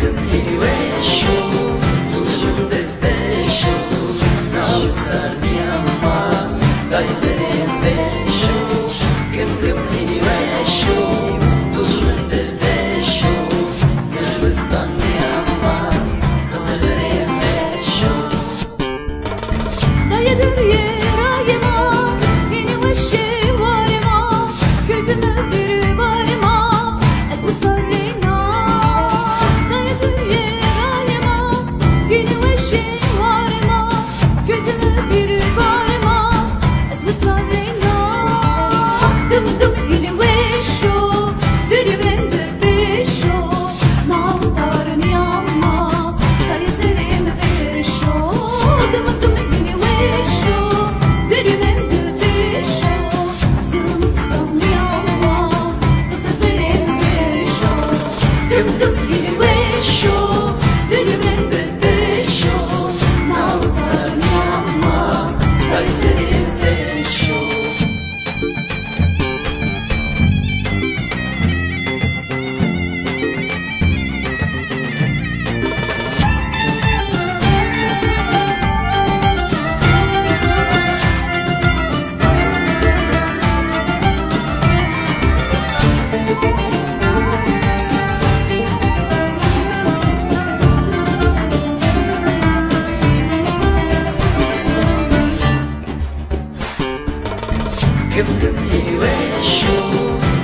Güm heliveşo, duşum bebeşo, navsar miyamma, gayzerim beşo. Güm heliveşo, duşum bebeşo, Sırbistan miyamma, kızırzerim beşo. Dayadır yerayıma, benim ışığı varıma, kötümü biri varıma, bu sarayına. Dayadır yerayıma, benim ışığı varıma, kötümü biri varıma, bu sarayına. Dım yine veşo, dürümen de beşo, nav sarın yamma, dayazerim beşo. Dım yine veşo, dürümen de beşo, Sırbistan yamma, kızırzerim beşo. Dım yine veşo, dürümen de beşo, nav sarın yamma, dayazerim beşo. Güm heliveşo,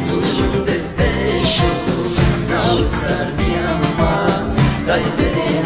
duşum bebeşo, navsar miyamma, gayzerim